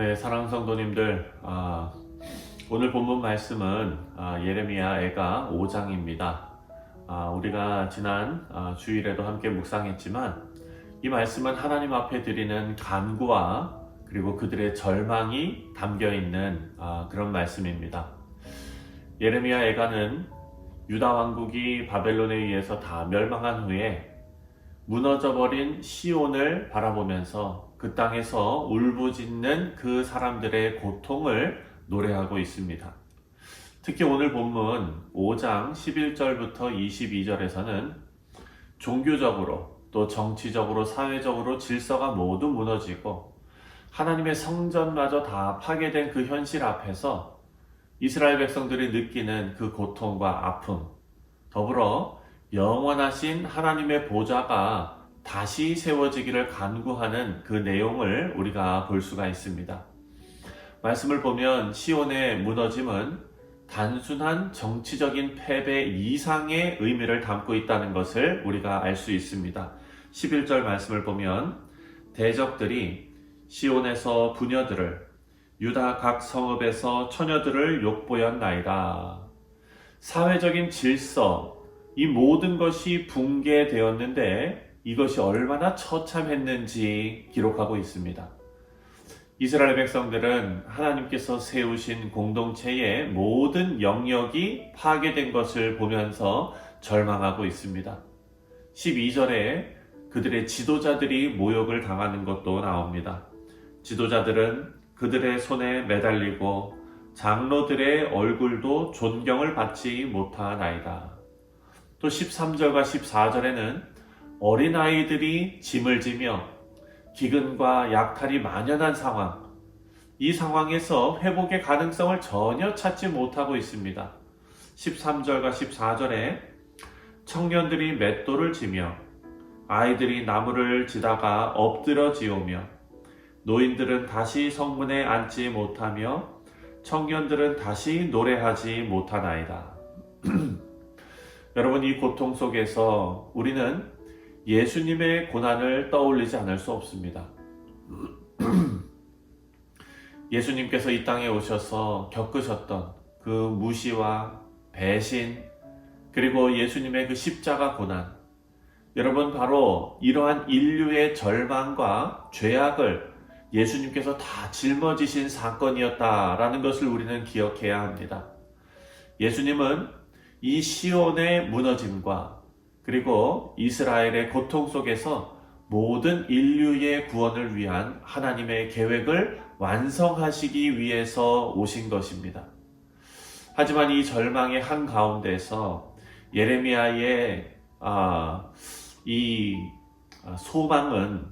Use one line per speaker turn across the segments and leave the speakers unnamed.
네, 사랑하는 성도님들, 오늘 본문 말씀은 예레미야 애가 5장입니다. 우리가 지난 주일에도 함께 묵상했지만 이 말씀은 하나님 앞에 드리는 간구와 그리고 그들의 절망이 담겨있는 그런 말씀입니다. 예레미야 애가는 유다 왕국이 바벨론에 의해서 다 멸망한 후에 무너져버린 시온을 바라보면서 그 땅에서 울부짖는 그 사람들의 고통을 노래하고 있습니다. 특히 오늘 본문 5장 11절부터 22절에서는 종교적으로 또 정치적으로 사회적으로 질서가 모두 무너지고 하나님의 성전마저 다 파괴된 그 현실 앞에서 이스라엘 백성들이 느끼는 그 고통과 아픔, 더불어 영원하신 하나님의 보좌가 다시 세워지기를 간구하는 그 내용을 우리가 볼 수가 있습니다. 말씀을 보면 시온의 무너짐은 단순한 정치적인 패배 이상의 의미를 담고 있다는 것을 우리가 알 수 있습니다. 11절 말씀을 보면 대적들이 시온에서 부녀들을 유다 각 성읍에서 처녀들을 욕보였나이다. 사회적인 질서, 이 모든 것이 붕괴되었는데 이것이 얼마나 처참했는지 기록하고 있습니다. 이스라엘 백성들은 하나님께서 세우신 공동체의 모든 영역이 파괴된 것을 보면서 절망하고 있습니다. 12절에 그들의 지도자들이 모욕을 당하는 것도 나옵니다. 지도자들은 그들의 손에 매달리고 장로들의 얼굴도 존경을 받지 못하나이다. 또 13절과 14절에는 어린아이들이 짐을 지며 기근과 약탈이 만연한 상황, 이 상황에서 회복의 가능성을 전혀 찾지 못하고 있습니다. 13절과 14절에 청년들이 맷돌을 지며 아이들이 나무를 지다가 엎드려 지우며 노인들은 다시 성문에 앉지 못하며 청년들은 다시 노래하지 못하나이다. 여러분, 이 고통 속에서 우리는 예수님의 고난을 떠올리지 않을 수 없습니다. 예수님께서 이 땅에 오셔서 겪으셨던 그 무시와 배신, 그리고 예수님의 그 십자가 고난, 여러분, 바로 이러한 인류의 절망과 죄악을 예수님께서 다 짊어지신 사건이었다라는 것을 우리는 기억해야 합니다. 예수님은 이 시온의 무너짐과 그리고 이스라엘의 고통 속에서 모든 인류의 구원을 위한 하나님의 계획을 완성하시기 위해서 오신 것입니다. 하지만 이 절망의 한가운데서 예레미야의 이 소망은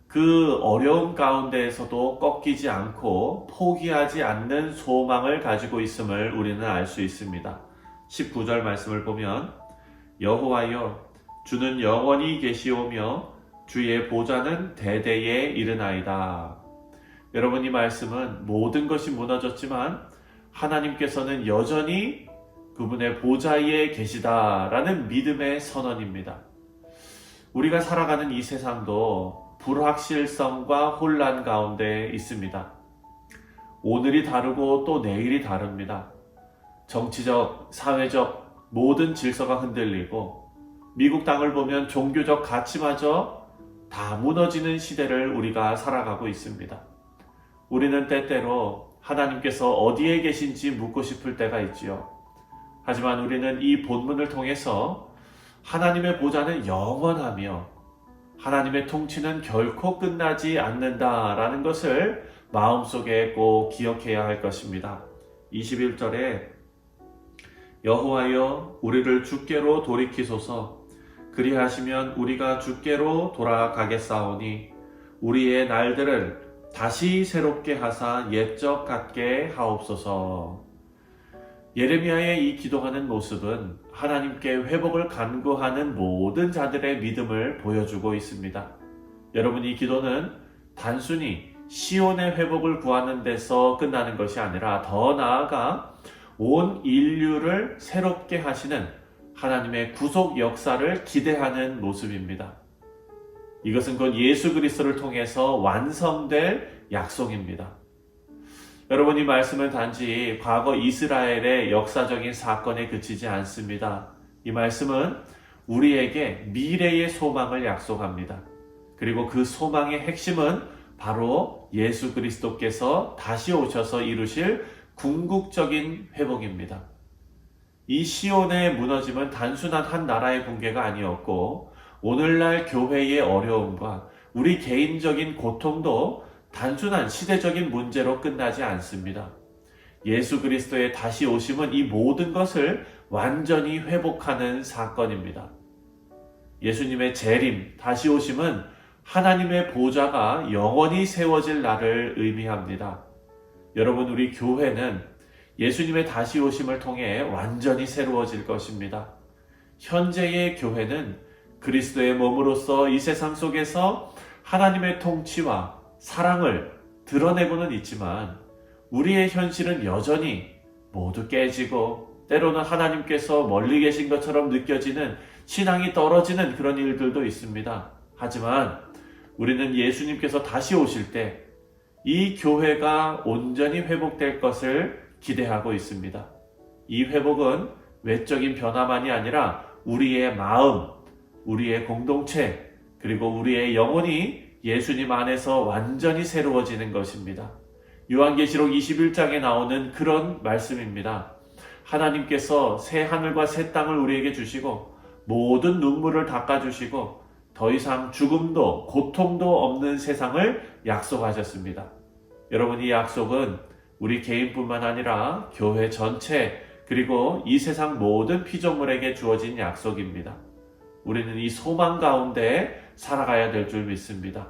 그 어려움 가운데에서도 꺾이지 않고 포기하지 않는 소망을 가지고 있음을 우리는 알 수 있습니다. 19절 말씀을 보면 여호와여, 주는 영원히 계시오며 주의 보좌는 대대에 이르나이다. 여러분, 이 말씀은 모든 것이 무너졌지만 하나님께서는 여전히 그분의 보좌에 계시다라는 믿음의 선언입니다. 우리가 살아가는 이 세상도 불확실성과 혼란 가운데 있습니다. 오늘이 다르고 또 내일이 다릅니다. 정치적, 사회적 모든 질서가 흔들리고 미국 땅을 보면 종교적 가치마저 다 무너지는 시대를 우리가 살아가고 있습니다. 우리는 때때로 하나님께서 어디에 계신지 묻고 싶을 때가 있지요. 하지만 우리는 이 본문을 통해서 하나님의 보좌는 영원하며 하나님의 통치는 결코 끝나지 않는다라는 것을 마음속에 꼭 기억해야 할 것입니다. 21절에 여호와여, 우리를 주께로 돌이키소서. 그리하시면 우리가 주께로 돌아가겠사오니 우리의 날들을 다시 새롭게 하사 옛적 같게 하옵소서. 예레미야의 이 기도하는 모습은 하나님께 회복을 간구하는 모든 자들의 믿음을 보여주고 있습니다. 여러분, 이 기도는 단순히 시온의 회복을 구하는 데서 끝나는 것이 아니라 더 나아가 온 인류를 새롭게 하시는 하나님의 구속 역사를 기대하는 모습입니다. 이것은 곧 예수 그리스도를 통해서 완성될 약속입니다. 여러분, 이 말씀은 단지 과거 이스라엘의 역사적인 사건에 그치지 않습니다. 이 말씀은 우리에게 미래의 소망을 약속합니다. 그리고 그 소망의 핵심은 바로 예수 그리스도께서 다시 오셔서 이루실 궁극적인 회복입니다. 이 시온의 무너짐은 단순한 한 나라의 붕괴가 아니었고, 오늘날 교회의 어려움과 우리 개인적인 고통도 단순한 시대적인 문제로 끝나지 않습니다. 예수 그리스도의 다시 오심은 이 모든 것을 완전히 회복하는 사건입니다. 예수님의 재림, 다시 오심은 하나님의 보좌가 영원히 세워질 날을 의미합니다. 여러분, 우리 교회는 예수님의 다시 오심을 통해 완전히 새로워질 것입니다. 현재의 교회는 그리스도의 몸으로서 이 세상 속에서 하나님의 통치와 사랑을 드러내고는 있지만, 우리의 현실은 여전히 모두 깨지고 때로는 하나님께서 멀리 계신 것처럼 느껴지는, 신앙이 떨어지는 그런 일들도 있습니다. 하지만 우리는 예수님께서 다시 오실 때 이 교회가 온전히 회복될 것을 기대하고 있습니다. 이 회복은 외적인 변화만이 아니라 우리의 마음, 우리의 공동체, 그리고 우리의 영혼이 예수님 안에서 완전히 새로워지는 것입니다. 요한계시록 21장에 나오는 그런 말씀입니다. 하나님께서 새 하늘과 새 땅을 우리에게 주시고 모든 눈물을 닦아주시고 더 이상 죽음도 고통도 없는 세상을 약속하셨습니다. 여러분, 이 약속은 우리 개인뿐만 아니라 교회 전체, 그리고 이 세상 모든 피조물에게 주어진 약속입니다. 우리는 이 소망 가운데 살아가야 될 줄 믿습니다.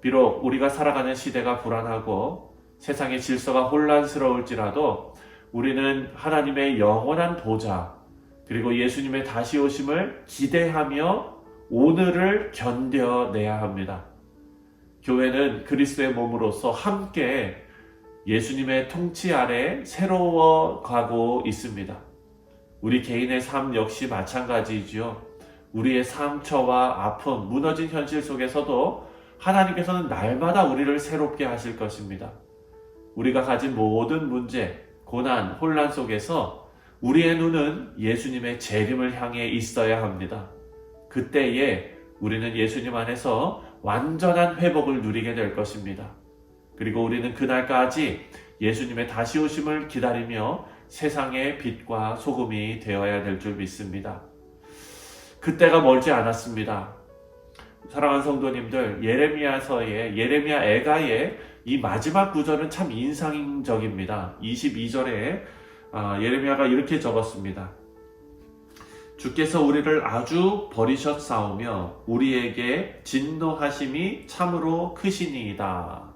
비록 우리가 살아가는 시대가 불안하고 세상의 질서가 혼란스러울지라도 우리는 하나님의 영원한 보좌, 그리고 예수님의 다시 오심을 기대하며 오늘을 견뎌내야 합니다. 교회는 그리스도의 몸으로서 함께 예수님의 통치 아래 새로워가고 있습니다. 우리 개인의 삶 역시 마찬가지이지요. 우리의 상처와 아픔, 무너진 현실 속에서도 하나님께서는 날마다 우리를 새롭게 하실 것입니다. 우리가 가진 모든 문제, 고난, 혼란 속에서 우리의 눈은 예수님의 재림을 향해 있어야 합니다. 그때에 우리는 예수님 안에서 완전한 회복을 누리게 될 것입니다. 그리고 우리는 그날까지 예수님의 다시 오심을 기다리며 세상의 빛과 소금이 되어야 될 줄 믿습니다. 그때가 멀지 않았습니다. 사랑하는 성도님들, 예레미야 애가의 이 마지막 구절은 참 인상적입니다. 22절에 예레미야가 이렇게 적었습니다. 주께서 우리를 아주 버리셨사오며 우리에게 진노하심이 참으로 크시니이다.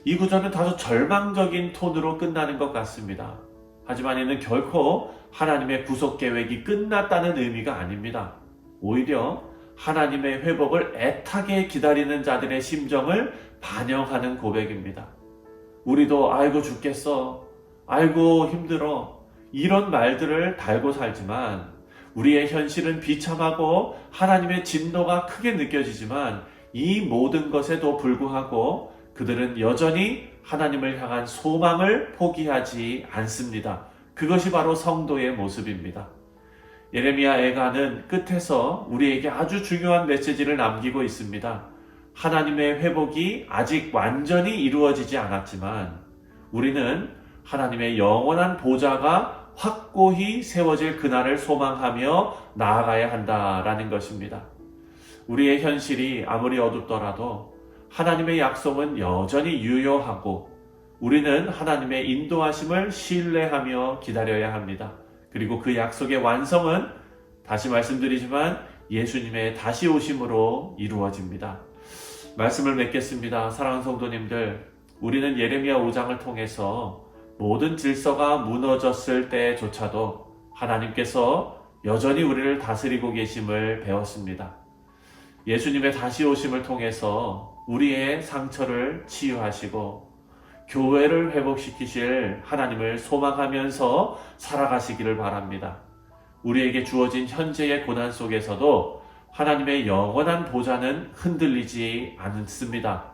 이 구절은 다소 절망적인 톤으로 끝나는 것 같습니다. 하지만 이는 결코 하나님의 구속 계획이 끝났다는 의미가 아닙니다. 오히려 하나님의 회복을 애타게 기다리는 자들의 심정을 반영하는 고백입니다. 우리도 아이고 죽겠어, 아이고 힘들어, 이런 말들을 달고 살지만 우리의 현실은 비참하고 하나님의 진노가 크게 느껴지지만 이 모든 것에도 불구하고 그들은 여전히 하나님을 향한 소망을 포기하지 않습니다. 그것이 바로 성도의 모습입니다. 예레미야 애가는 끝에서 우리에게 아주 중요한 메시지를 남기고 있습니다. 하나님의 회복이 아직 완전히 이루어지지 않았지만 우리는 하나님의 영원한 보좌가 확고히 세워질 그날을 소망하며 나아가야 한다라는 것입니다. 우리의 현실이 아무리 어둡더라도 하나님의 약속은 여전히 유효하고 우리는 하나님의 인도하심을 신뢰하며 기다려야 합니다. 그리고 그 약속의 완성은 다시 말씀드리지만 예수님의 다시 오심으로 이루어집니다. 말씀을 맺겠습니다. 사랑하는 성도님들, 우리는 예레미야 5장을 통해서 모든 질서가 무너졌을 때조차도 하나님께서 여전히 우리를 다스리고 계심을 배웠습니다. 예수님의 다시 오심을 통해서 우리의 상처를 치유하시고 교회를 회복시키실 하나님을 소망하면서 살아가시기를 바랍니다. 우리에게 주어진 현재의 고난 속에서도 하나님의 영원한 보좌는 흔들리지 않습니다.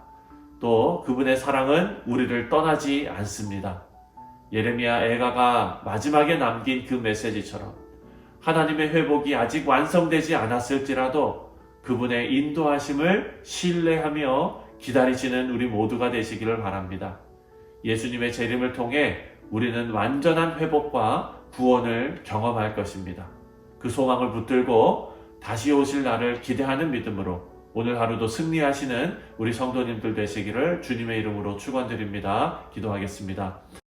또 그분의 사랑은 우리를 떠나지 않습니다. 예레미야 애가가 마지막에 남긴 그 메시지처럼 하나님의 회복이 아직 완성되지 않았을지라도 그분의 인도하심을 신뢰하며 기다리시는 우리 모두가 되시기를 바랍니다. 예수님의 재림을 통해 우리는 완전한 회복과 구원을 경험할 것입니다. 그 소망을 붙들고 다시 오실 날을 기대하는 믿음으로 오늘 하루도 승리하시는 우리 성도님들 되시기를 주님의 이름으로 축원드립니다. 기도하겠습니다.